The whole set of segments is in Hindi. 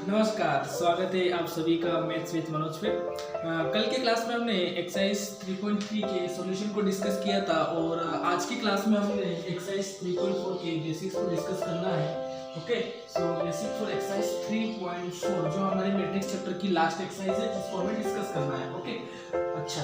नमस्कार, स्वागत है आप सभी का मैथ्स विद मनोज पे। कल के क्लास में हमने एक्सरसाइज 3.3 के सॉल्यूशन को डिस्कस किया था और आज की क्लास में हमने एक्सरसाइज 3.4 के बेसिक्स को डिस्कस करना है। Okay, so basic for exercise 3.4 जो हमारे मैट्रिक्स चैप्टर की लास्ट एक्सरसाइज है जिसको हमें डिस्कस करना है। ओके, अच्छा,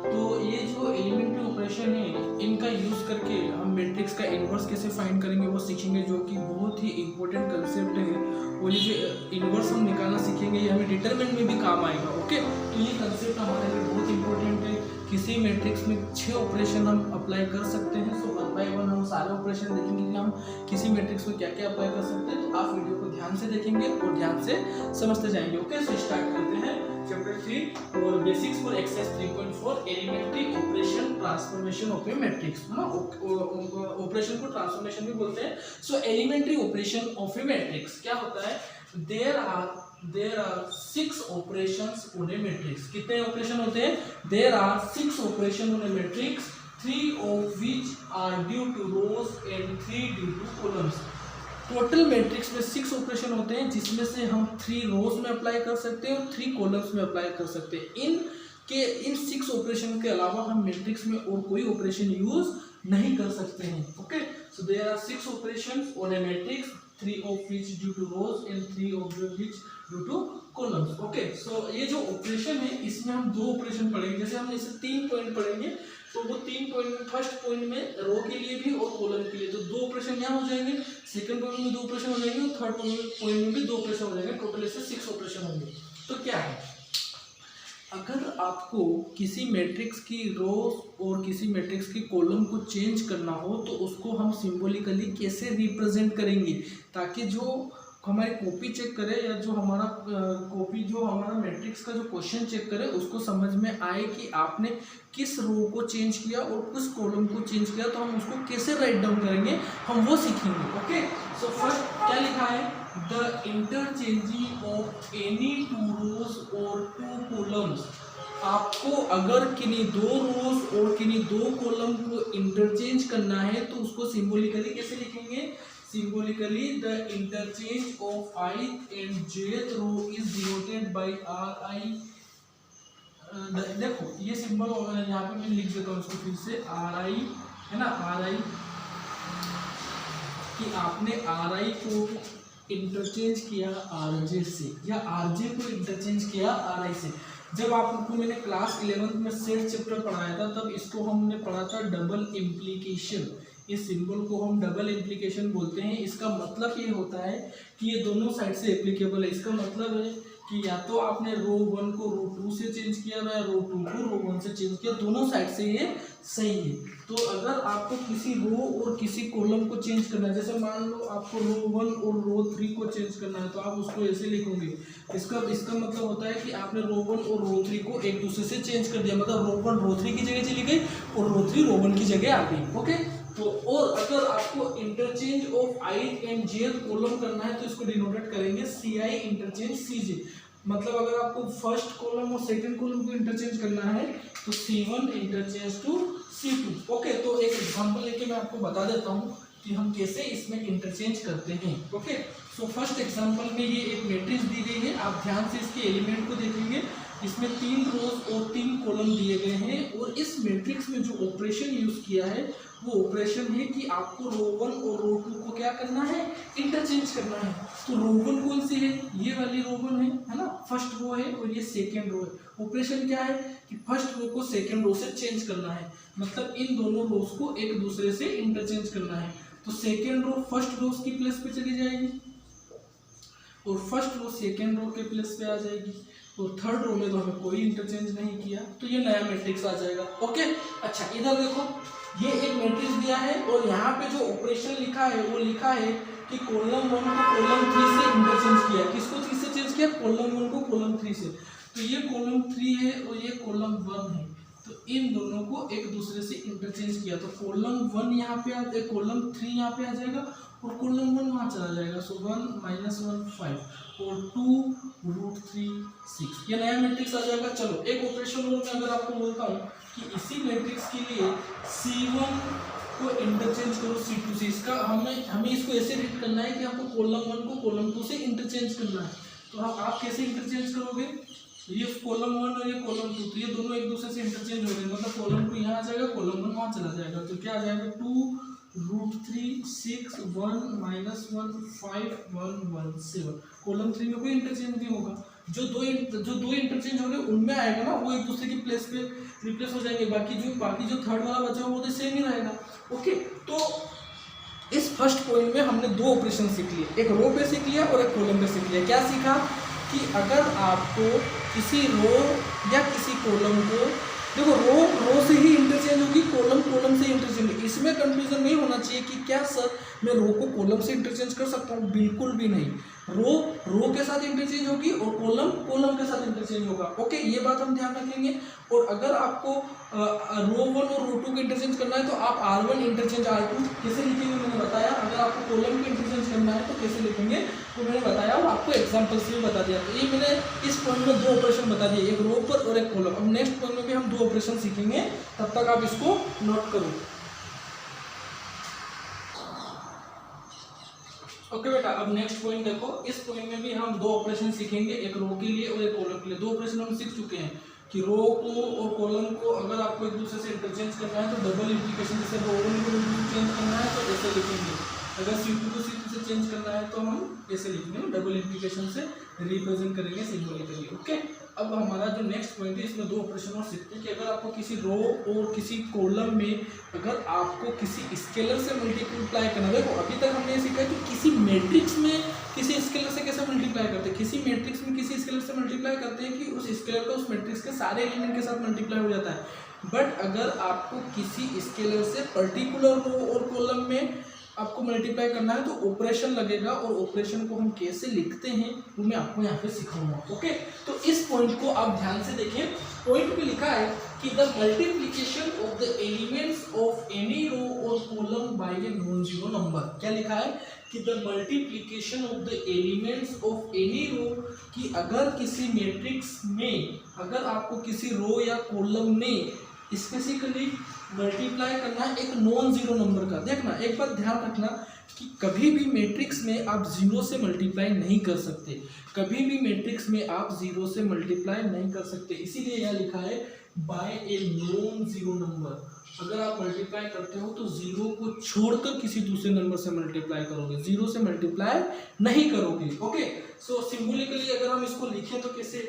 तो ये जो एलिमेंट्री ऑपरेशन है इनका यूज करके हम मैट्रिक्स का इनवर्स कैसे फाइंड करेंगे वो सीखेंगे, जो कि बहुत ही इंपॉर्टेंट कंसेप्ट है। और ये जो इनवर्स हम निकालना सीखेंगे ये हमें डिटरमिनेंट में भी काम आएगा। ओके, तो ये कंसेप्ट हमारे लिए बहुत इंपॉर्टेंट है। किसी मैट्रिक्स में 6 ऑपरेशन हम अप्लाई कर सकते हैं। सो 1 बाय 1 हम सारे ऑपरेशन देखेंगे कि हम किसी मैट्रिक्स में क्या क्या अप्लाई कर सकते हैं। तो आप वीडियो को ध्यान से देखेंगे और ध्यान से समझते जाएंगे। ओके, सो स्टार्ट करते हैं चैप्टर 3 और basics for exercise 3.4 elementary operation transformation of a matrix. Operation को ट्रांसफॉर्मेशन भी बोलते हैं। So elementary operation of a matrix क्या होता है? There are 6 operations on a matrix. कितने ऑपरेशन होते हैं? There are 6 operation on a matrix, 3 of which are due to rows and 3 due to columns. Total matrix में 6 ऑपरेशन होते हैं जिसमें से हम 3 रोज में अप्लाई कर सकते हैं और 3 कॉलम्स में अप्लाई कर सकते हैं। इन 6 ऑपरेशन के अलावा हम मैट्रिक्स में और कोई ऑपरेशन यूज नहीं कर सकते हैं। Okay, so there are 6 operations on a matrix, 3 of which due to rows and 3 of which due to columns. Okay, so ये जो ऑपरेशन है इसमें हम 2 ऑपरेशन पढ़ेंगे। जैसे हम इसे 3 पॉइंट पढ़ेंगे तो वो 3 पॉइंट में फर्स्ट पॉइंट में रो के लिए भी और कॉलम के लिए तो 2 ऑपरेशन यहाँ हो जाएंगे, सेकंड पॉइंट में 2 ऑपरेशन हो जाएंगे और थर्ड पॉइंट में भी 2 ऑपरेशन हो जाएंगे। टोटल ऐसे 6 ऑपरेशन होंगे। तो क्या है, अगर आपको किसी मैट्रिक्स की रो और किसी मैट्रिक्स की कॉलम को चेंज करना हो तो उसको हम सिंबॉलिकली कैसे रिप्रेजेंट करेंगे ताकि जो हमारी कॉपी चेक करे या जो हमारा मैट्रिक्स का जो क्वेश्चन चेक करे उसको समझ में आए कि आपने किस रो को चेंज किया और किस कॉलम को चेंज किया, तो हम उसको कैसे राइट डाउन करेंगे हम वो सीखेंगे। ओके, सो फर्स्ट क्या लिखा है? द इंटरचेंजिंग ऑफ एनी 2 रोज और 2 कॉलम्स। आपको अगर किन्हीं 2 रोज और किन्हीं 2 कॉलम को इंटरचेंज करना है तो उसको सिंबॉलिकली कैसे लिखेंगे? Symbolically, the interchange of ith and jth row is denoted by ri। देखो ये सिंबल यहाँ पे मैं लिख देता हूँ इसको फिर से, ri है ना, ri कि आपने ri को इंटरचेंज किया rj से या rj को इंटरचेंज किया ri से। जब आपको मैंने क्लास 11th में सेट चैप्टर पढ़ाया था तब इसको हमने पढ़ा था डबल इम्प्लीकेशन। इस सिंबल को हम डबल इम्प्लीकेशन बोलते हैं। इसका मतलब ये होता है कि ये दोनों साइड से एप्लीकेबल है। इसका मतलब है कि या तो आपने रो 1 को रो 2 से चेंज किया या रो 2 को रो 1 से चेंज किया, दोनों साइड से ये सही है। तो अगर आपको किसी रो और किसी कॉलम को चेंज करना है, जैसे मान लो आपको रो 1 और रो 3 को चेंज करना है तो आप उसको ऐसे लिखोगे। इसका मतलब होता है कि आपने रो 1 और रो 3 को एक दूसरे से चेंज कर दिया, मतलब रो 1 रो 3 की जगह चली गई और रो 3 रो 1 की जगह आ गई। ओके, तो और अगर आपको interchange of ith and jth column करना है तो इसको डिनोटेट करेंगे ci इंटरचेंज cj। मतलब अगर आपको फर्स्ट कॉलम और सेकंड कॉलम को इंटरचेंज करना है तो c1 interchange to c2। Okay, तो एक एग्जांपल लेके मैं आपको बता देता हूँ कि हम कैसे इसमें इंटरचेंज करते हैं। ओके, सो फर्स्ट एग्जांपल में ये एक मैट्रिक्स दी गई है, आप ध्यान से इसके एलिमेंट को देखेंगे। इसमें 3 रोज और 3 कॉलम दिए गए हैं और इस मैट्रिक्स में जो ऑपरेशन यूज किया है वो ऑपरेशन है कि आपको रो 1 और रो 2 को क्या करना है? इंटरचेंज करना है। तो रो 1 कौन सी है? ये वाली रो 1 है ना, फर्स्ट रो है और ये सेकेंड रो है। ऑपरेशन क्या है कि फर्स्ट रो को सेकेंड रो से चेंज करना है, मतलब इन दोनों रोज को एक दूसरे से इंटरचेंज करना है। तो सेकेंड रो फर्स्ट रो की प्लेस पे चली जाएगी और फर्स्ट रो सेकेंड रो के प्लेस पे आ जाएगी और थर्ड रो में तो हमें कोई इंटरचेंज नहीं किया, तो ये नया मैट्रिक्स आ जाएगा। ओके, अच्छा इधर देखो, ये एक मैट्रिक्स दिया है और यहाँ पे जो ऑपरेशन लिखा है वो लिखा है कि कॉलम 1 को कॉलम 3 से इंटरचेंज किया। किसको 3 से चेंज किया? कॉलम 1 को कॉलम 3 से। तो ये कॉलम 3 है और ये कॉलम 1 है, तो इन दोनों को एक दूसरे से इंटरचेंज किया। तो कॉलम 1 यहाँ पे कॉलम 3 यहाँ पे आ जाएगा और कॉलम 1 वहाँ चला जाएगा। सो 1 - 1 5 और 2 √3 6, ये नया मैट्रिक्स आ जाएगा। चलो एक ऑपरेशन और मैं अगर आपको बोलता हूँ कि इसी मैट्रिक्स के लिए c1 को इंटरचेंज करो c2 से, इसका हमें इसको ऐसे रीड करना है कि आपको कॉलम 1 को कॉलम 2 से इंटरचेंज करना है। तो आप कैसे इंटरचेंज करोगे, ये कॉलम 1 और ये कॉलम 2, तो ये दोनों एक दूसरे से इंटरचेंज हो गए, मतलब कॉलम 2 यहाँ आ जाएगा, कॉलम 1 वहाँ चला जाएगा, तो क्या आ जाएगा 2√3 6 1 -1 5 1 1 7। कॉलम 3 में कोई इंटरचेंज नहीं होगा, जो दो इंटरचेंज हो गए उनमें आएगा ना, वो एक दूसरे की प्लेस पे रिप्लेस हो जाएंगे, बाकी जो थर्ड वाला बचा वो तो सेम ही रहेगा। ओके, तो इस फर्स्ट पॉइंट में हमने दो ऑपरेशन सीख लिए, एक रो पे सीख लिया और एक कॉलम पे सीख लिया। क्या सीखा कि अगर आपको किसी रो या किसी कॉलम को, देखो रो से ही इंटरचेंज होगी, कॉलम से इंटरचेंज होगी, इसमें कंफ्यूजन नहीं होना चाहिए कि क्या सर मैं रो को कॉलम से इंटरचेंज कर सकता हूँ, बिल्कुल भी नहीं। रो के साथ इंटरचेंज होगी और कॉलम के साथ इंटरचेंज होगा। ओके, ये बात हम ध्यान रखेंगे। और अगर आपको रो 1 और रो 2 को इंटरचेंज करना है तो आप R1 इंटरचेंज R2 कैसे लिखेंगे मैंने बताया। अगर आपको कॉलम को इंटरचेंज करना है तो कैसे लिखेंगे तो मैंने बताया और आपको एग्जाम्पल से भी बता दिया। तो ये मैंने इस पॉइंट में दो ऑपरेशन बता दिए, एक रो पर और एक कॉलम। अब नेक्स्ट पॉइंट में भी हम दो ऑपरेशन सीखेंगे, तब तक आप इसको नोट करो। ओके बेटा, अब नेक्स्ट पॉइंट देखो, इस पॉइंट में भी हम दो ऑपरेशन सीखेंगे, एक रो के लिए और एक कॉलम के लिए। दो ऑपरेशन हम सीख चुके हैं कि रो को और कॉलम को अगर आपको एक दूसरे से इंटरचेंज करना है तो डबल इंप्लीकेशन, जैसे रो 1 को चेंज करना है तो ऐसे लिखेंगे, अगर C2 को C2 से चेंज करना है तो हम ऐसे लिखेंगे, डबल इंप्लीकेशन से रिप्रेजेंट करेंगे सिंबॉलिकली। ओके, अब हमारा जो नेक्स्ट पॉइंट है इसमें दो ऑपरेशन और सीखते हैं कि अगर आपको किसी रो और किसी कॉलम में अगर आपको किसी स्केलर से मल्टीप्लाई करना है, देखो अभी तक हमने सीखा कि किसी मैट्रिक्स में किसी स्केलर से कैसे मल्टीप्लाई करते हैं, किसी मैट्रिक्स में किसी स्केलर से मल्टीप्लाई करते हैं कि उस स्केलर का उस मैट्रिक्स के सारे एलिमेंट के साथ मल्टीप्लाई हो जाता है। बट अगर आपको किसी स्केलर से पर्टिकुलर रो और कॉलम में आपको मल्टीप्लाई करना है तो ऑपरेशन लगेगा, और ऑपरेशन को हम कैसे लिखते हैं वो मैं आपको यहाँ पे सिखाऊंगा। ओके, तो इस पॉइंट को आप ध्यान से देखें। पॉइंट पे लिखा है कि the multiplication of the elements of any row और column by a non zero number. क्या लिखा है कि the multiplication of the elements of any row, कि अगर किसी मैट्रिक्स में अगर आपको किसी रो या कॉलम में स्पेसिफिकली मल्टीप्लाई करना है एक नॉन जीरो नंबर का। देखना, एक बात ध्यान रखना कि कभी भी मैट्रिक्स में आप जीरो से मल्टीप्लाई नहीं कर सकते, कभी भी मैट्रिक्स में आप जीरो से मल्टीप्लाई नहीं कर सकते, इसीलिए यह लिखा है by a non zero number. अगर आप मल्टीप्लाई करते हो तो जीरो को छोड़कर किसी दूसरे नंबर से मल्टीप्लाई करोगे, जीरो से मल्टीप्लाई नहीं करोगे। ओके, सो सिंबॉलिकली अगर हम इसको लिखें तो कैसे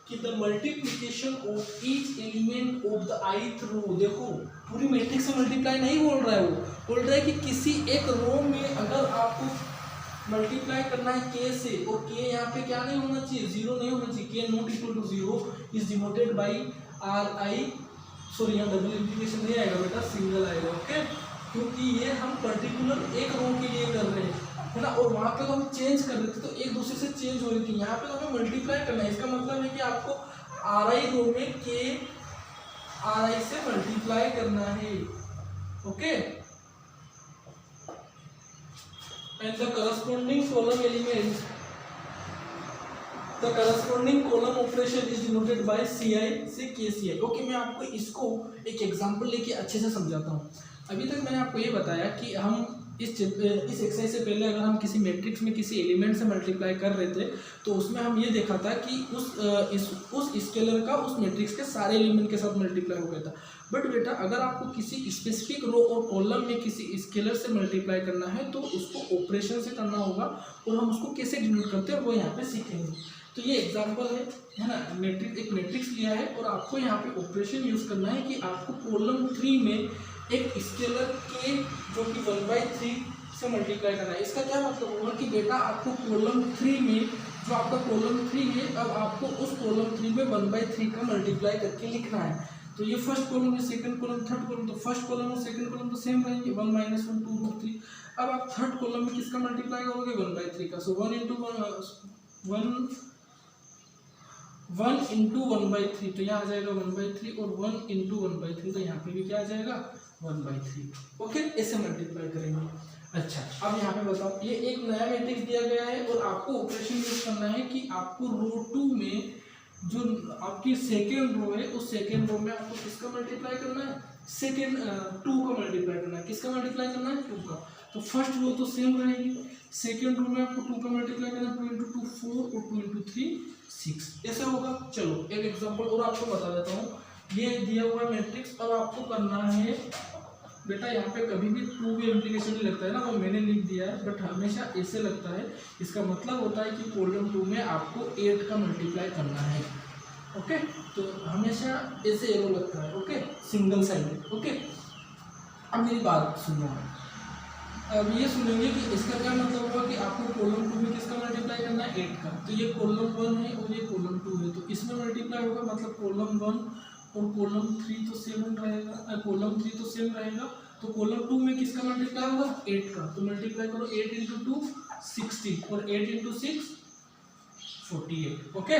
कि the multiplication of each element of the ith रो। देखो पूरी मैट्रिक्स से मल्टीप्लाई नहीं बोल रहा है, वो बोल रहा है कि किसी एक रो में अगर आपको मल्टीप्लाई करना है k से, और k यहाँ पे क्या नहीं होना चाहिए, जीरो नहीं होना चाहिए, k not equal to zero is denoted by ri, sorry यहाँ डबल इंप्लीकेशन नहीं आएगा बेटा, सिंगल आएगा। ओके, क्योंकि ये हम पर्टिकुलर एक रो के लिए कर रहे हैं, है ना, और वहाँ पे तो हम चेंज कर रहे थे तो एक दूसरे से चेंज हो रही थी, यहाँ पे तो हमें मल्टीप्लाई करना है। इसका मतलब है कि आपको ri रो में k ri से मल्टीप्लाई करना है। Okay, and the corresponding column element, the corresponding column operation is denoted by ci से kci। ओके, मैं आपको इसको एक एग्जांपल लेके अच्छे से समझाता हूँ। अभी तक मैंने आपको ये बताया कि हम इस एक्सरसाइज से पहले अगर हम किसी मैट्रिक्स में किसी एलिमेंट से मल्टीप्लाई कर रहे थे तो उसमें हम ये देखा था कि उस स्केलर का उस मैट्रिक्स के सारे एलिमेंट के साथ मल्टीप्लाई हो गया था। बट बेटा अगर आपको किसी स्पेसिफिक रो और कॉलम में किसी स्केलर से मल्टीप्लाई करना है तो उसको ऑपरेशन से करना होगा, और हम उसको कैसे डिनोट करते हैं वो यहाँ पे सीखेंगे। तो ये एग्जांपल है ना, एक मैट्रिक्स लिया है और आपको यहाँ पे ऑपरेशन यूज करना है कि आपको कॉलम 3 में एक स्केलर k जो कि 1/3 से मल्टीप्लाई करना है। इसका क्या मतलब होगा कि बेटा आपको कॉलम 3 में जो आपका कॉलम 3 है, अब आपको उस कॉलम 3 में 1/3 का मल्टीप्लाई करके लिखना है। तो ये फर्स्ट कॉलम है, सेकंड कॉलम, थर्ड कॉलम, तो फर्स्ट कॉलम और सेकंड कॉलम तो सेम रहेंगे, 1 - 1 2√3। अब आप थर्ड कॉलम में किसका मल्टीप्लाई करोगे, 1/3 का। सो 1 × 1/3, तो यहाँ आ जाएगा 1/3, और 1 × 1/3 तो यहाँ पे भी क्या आ जाएगा 1/3। ओके, ऐसे मल्टीप्लाई करेंगे। अच्छा, अब यहाँ पे बताओ, ये एक नया मैट्रिक्स दिया गया है और आपको ऑपरेशन यूज करना है कि आपको रो 2 में जो आपकी सेकेंड रो है उस सेकेंड रो में आपको किसका मल्टीप्लाई करना है, सेकेंड 2 का मल्टीप्लाई करना है। किसका मल्टीप्लाई करना है, 2 का। तो फर्स्ट रो तो सेम रहेगी, सेकेंड रो में आपको 2 का मल्टीप्लाई करना, 2 इंटू 2 4 और 2 इंटू 3 6, ऐसे होगा। चलो एक एग्जांपल और आपको बता देता हूँ। ये दिया हुआ है मैट्रिक्स, अब आपको करना है बेटा, यहाँ पे कभी भी 2 भी एम्प्लीकेशन नहीं लगता है ना, वो मैंने लिख दिया है, बट हमेशा ऐसे लगता है। इसका मतलब होता है कि कॉलम 2 में आपको 8 का मल्टीप्लाई करना है। ओके, तो हमेशा ऐसे एरो लगता है। Okay, single sided. ओके, अब मेरी बात सुनो, अब ये सुनेंगे कि इसका क्या मतलब हुआ कि आपको कॉलम 2 में किसका मल्टीप्लाई करना है, 8 का। तो ये कॉलम 1 है और ये कॉलम 2 है, तो इसमें मल्टीप्लाई होगा, मतलब कॉलम 1 और कॉलम 3 तो सेम रहेगा, कॉलम 3 तो सेम रहेगा। तो कॉलम 2 में किसका मल्टीप्लाई होगा, 8 का। तो मल्टीप्लाई करो, 8 इंटू 2 60 और 8 इंटू 6 48। ओके,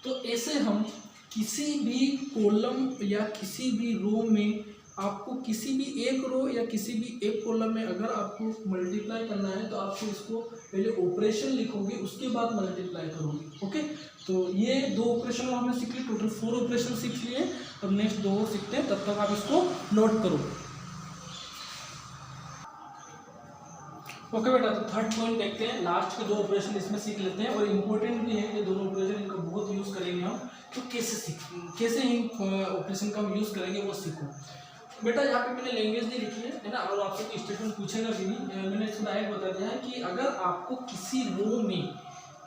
तो ऐसे हम किसी भी कॉलम या किसी भी रो में, आपको किसी भी एक रो या किसी भी एक कॉलम में अगर आपको मल्टीप्लाई करना है तो आपको इसको पहले ऑपरेशन लिखोगे, उसके बाद मल्टीप्लाई करोगे। ओके, तो ये 2 ऑपरेशन हमने सीख लिए, टोटल 4 ऑपरेशन सीख लिए। और नेक्स्ट 2 और सीखते हैं, तब तक आप इसको नोट करो। ओके बेटा, तो थर्ड पॉइंट देखते हैं, लास्ट के 2 ऑपरेशन इसमें सीख लेते हैं और इम्पोर्टेंट भी है ये दोनों ऑपरेशन, इनका बहुत यूज़ करेंगे हम। तो कैसे इन ऑपरेशन का हम यूज़ करेंगे वो सीखो बेटा। यहाँ पे मैंने लैंग्वेज नहीं लिखी है ना, और आपसे कोई स्टेटमेंट पूछेगा भी नहीं, मैंने इसको डायरेक्ट बता दिया है कि अगर आपको किसी रो में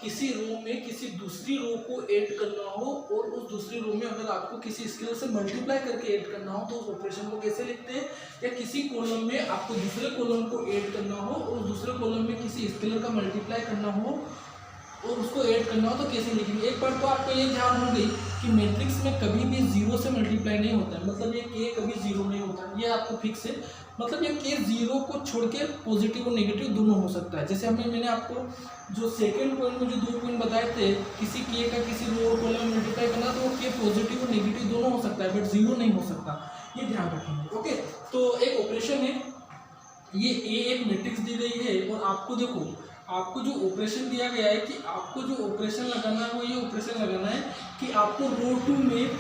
किसी दूसरी रो को ऐड करना हो और उस दूसरी रो में अगर आपको किसी स्केलर से मल्टीप्लाई करके ऐड करना हो, तो उस ऑपरेशन को कैसे लिखते हैं। या किसी कॉलम में आपको दूसरे कॉलम को ऐड करना हो और दूसरे कॉलम में किसी स्केलर का मल्टीप्लाई करना हो और उसको ऐड करना हो, तो कैसे लिखेंगे। एक बार तो आपको ये ध्यान हो गई कि मैट्रिक्स में कभी भी 0 से मल्टीप्लाई नहीं होता है, मतलब ये k कभी 0 नहीं होता है, ये आपको फिक्स है। मतलब ये k 0 को छोड़ के पॉजिटिव और नेगेटिव दोनों हो सकता है। जैसे मैंने आपको जो सेकंड पॉइंट में जो 2 पॉइंट बताए थे, किसी k का किसी रो और कॉलम में मल्टीप्लाई करना, तो वो k पॉजिटिव और नेगेटिव दोनों हो सकता है, बट 0 नहीं हो सकता, ये ध्यान रखेंगे। ओके, तो एक ऑपरेशन है, ये a एक मैट्रिक्स दी गई है और आपको देखो, आपको जो ऑपरेशन दिया गया है कि आपको जो ऑपरेशन लगाना है वो ये ऑपरेशन लगाना है कि आपको रो 2 में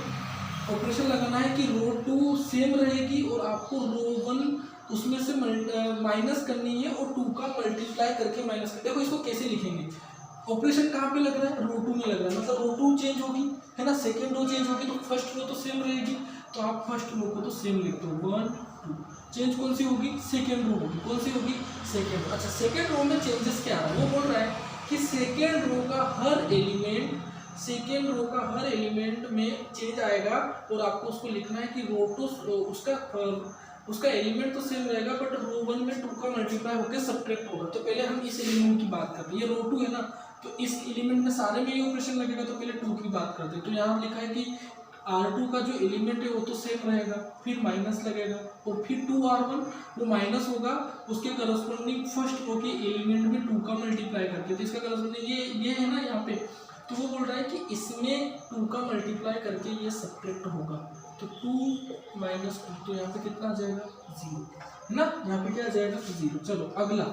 ऑपरेशन लगाना है कि रो 2 सेम रहेगी और आपको रो 1 उसमें से माइनस करनी है और 2 का मल्टीप्लाई करके माइनस कर। देखो इसको कैसे लिखेंगे, ऑपरेशन कहाँ पे लग रहा है, रो 2 में लग रहा है, मतलब रो 2 चेंज होगी, है ना, सेकेंड रो चेंज होगी, तो फर्स्ट रो तो सेम रहेगी, तो आप फर्स्ट रो को तो सेम लिख दो, 1 2। चेंज कौन सी होगी, सेकेंड रो होगी, कौन सी होगी, सेकेंड। अच्छा, सेकेंड रो में चेंजेस क्या आ रहा है, वो बोल रहा है कि सेकेंड रो का हर एलिमेंट में चेंज आएगा और आपको उसको लिखना है कि रो 2 उसका एलिमेंट तो सेम रहेगा, बट रो 1 में 2 का मल्टीप्लाई होकर सब्ट्रैक्ट होगा। तो पहले हम इस एलिमेंट की बात करते हैं, ये रो 2 है ना, तो इस एलिमेंट में सारे में ये ऑपरेशन लगेगा, तो पहले 2 की बात करते हैं। तो यहाँ लिखा है कि R2 का जो एलिमेंट है वो तो सेम रहेगा, फिर माइनस लगेगा और फिर 2R1 वो माइनस होगा, उसके करस्पॉन्डिंग फर्स्ट रो के एलिमेंट में 2 का मल्टीप्लाई करके, तो इसका करस्पॉन्डिंग ये है ना यहाँ पे, तो वो बोल रहा है कि इसमें 2 का मल्टीप्लाई करके ये सब्ट्रैक्ट होगा, तो 2 माइनस 2, तो यहाँ पे कितना आ जाएगा, 0, है ना, यहाँ पे क्या आ जाएगा, 0। चलो अगला,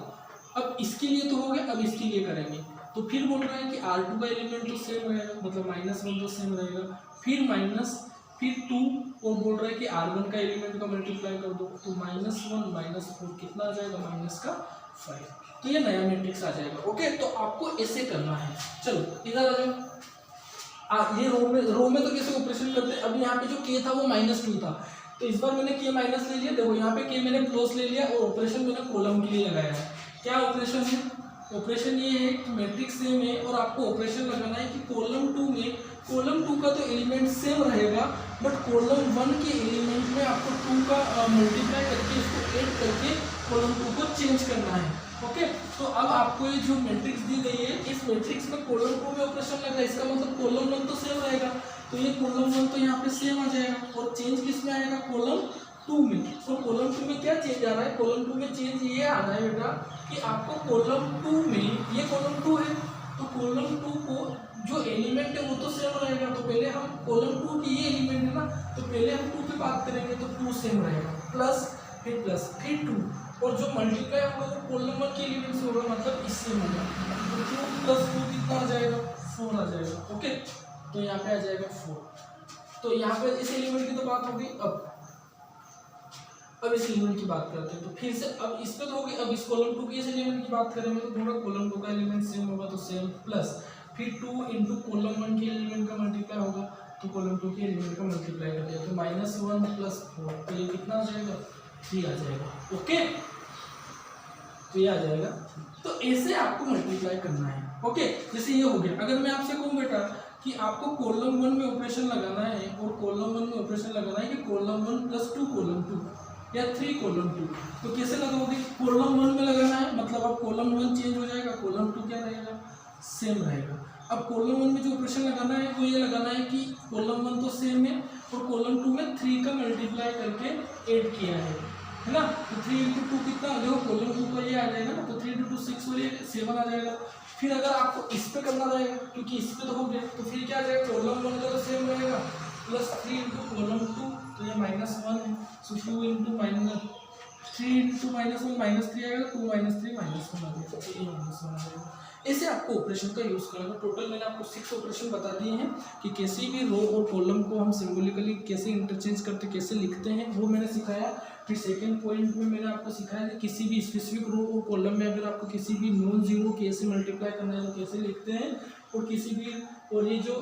अब इसके लिए तो हो गया, अब इसके लिए करेंगे। तो फिर बोल रहा है कि R2 का एलिमेंट तो सेम रहेगा, मतलब -1 तो सेम रहेगा, फिर माइनस, फिर 2, और बोल रहा है कि R1 का एलिमेंट का मल्टीप्लाई कर दो, तो -1 -4 कितना आ जाएगा, -5। तो ये नया मैट्रिक्स आ जाएगा। ओके, तो आपको ऐसे करना है। चलो इधर आ जाओ, ये रो में तो कैसे ऑपरेशन करते हैं। अब यहाँ पे जो k था वो -2 था, तो इस बार मैंने k माइनस ले लिया, देखो यहाँ पे k मैंने प्लस ले लिया और ऑपरेशन मैंने कॉलम के लिए लगाया है। क्या ऑपरेशन है, ऑपरेशन ये है कि मैट्रिक्स सेम है और आपको ऑपरेशन लगाना है कि कॉलम 2 का तो एलिमेंट सेम रहेगा, बट कॉलम 1 के एलिमेंट में आपको 2 का मल्टीप्लाई करके इसको ऐड करके कॉलम 2 को चेंज करना है। ओके, तो अब आपको ये जो मैट्रिक्स दी गई है, इस मैट्रिक्स में कॉलम 2 में ऑपरेशन लग रहा है, इसका मतलब कॉलम 1 तो सेम रहेगा, तो ये कॉलम 1 तो यहाँ पे सेम आ जाएगा और चेंज किस में आएगा, कॉलम 2 में। तो कॉलम 2 में क्या चेंज आ रहा है, कॉलम 2 में चेंज ये आ रहा है बेटा कि आपको कॉलम 2 में, ये कॉलम 2 है, तो कॉलम 2 को जो एलिमेंट है वो तो सेम रहेगा, तो पहले हम कॉलम 2 की ये एलिमेंट है ना, तो पहले हम 2 पे बात करेंगे, तो 2 सेम रहेगा, प्लस फिर 2, और जो मल्टीप्लाई होगा वो कॉलम 1 के एलिमेंट से होगा, मतलब इससे होगा, तो 2 + 2 कितना आ जाएगा, 4 आ जाएगा। ओके, तो यहाँ पे आ जाएगा 4। तो यहाँ पे इस एलिमेंट की तो बात होगी। अब इस एलिमेंट की बात करते हैं, तो फिर से अब इस पे तो हो गई, अब इस कॉलम 2 की इस एलिमेंट की बात करेंगे तो थोड़ा कॉलम 2 का एलिमेंट सेम होगा तो सेम, प्लस फिर 2 इंटू कॉलम 1 के एलिमेंट का मल्टीप्लाई होगा, तो कॉलम 2 के एलिमेंट का मल्टीप्लाई कर दिया तो -1 + 4, तो ये कितना आ जाएगा, 3 आ जाएगा। ओके, तो ये आ जाएगा। तो ऐसे आपको मल्टीप्लाई करना है। ओके, जैसे ये हो गया। अगर मैं आपसे कहूँ बेटा कि आपको कॉलम 1 में ऑपरेशन लगाना है और कॉलम 1 में ऑपरेशन लगाना है कि कॉलम 1 + 2 कॉलम 2 या 3 कॉलम 2, तो कैसे लगाओगे? कॉलम 1 में लगाना है, मतलब अब कॉलम 1 चेंज हो जाएगा, कॉलम 2 क्या रहेगा, सेम रहेगा। अब कॉलम 1 में जो ऑपरेशन लगाना है वो ये लगाना है कि कॉलम 1 तो सेम है और कॉलम 2 में 3 का मल्टीप्लाई करके ऐड किया है ना, तो 3 इंटू 2 कितना, देखो कॉलम 2 का ये आ जाएगा ना, तो 3 इंटू 2 6 और ये 7 आ जाएगा। फिर अगर आपको इस पे करना रहेगा क्योंकि इस पे तो हो गया, तो फिर क्या आ जाएगा, कॉलम 1 का तो सेम रहेगा प्लस 3 इंटू कॉलम 2, तो ये -1 है, सो 2 इंटू -3 इंटू -1 -3 आएगा, 2 -3 -1 आ जाएगा, तो ये -1 आ जाएगा। ऐसे आपको ऑपरेशन का यूज़ करना। टोटल मैंने आपको 6 ऑपरेशन बता दिए हैं कि किसी भी रो और कॉलम को हम सिंबॉलिकली कैसे इंटरचेंज करते, कैसे लिखते हैं, वो मैंने सिखाया। फिर सेकंड पॉइंट में मैंने आपको सिखाया कि किसी भी स्पेसिफिक रो और कॉलम में अगर आपको किसी भी नॉन जीरो कैसे मल्टीप्लाई करना है तो कैसे लिखते हैं, और किसी भी, और ये जो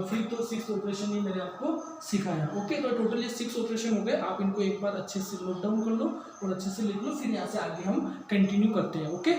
फिफ्थ और सिक्स्थ ऑपरेशन ये मैंने आपको सिखाया। ओके, तो टोटल ये 6 ऑपरेशन हो गए। आप इनको एक बार अच्छे से नोट डाउन कर लो और अच्छे से लिख लो, फिर यहाँ से आगे हम कंटिन्यू करते हैं। ओके।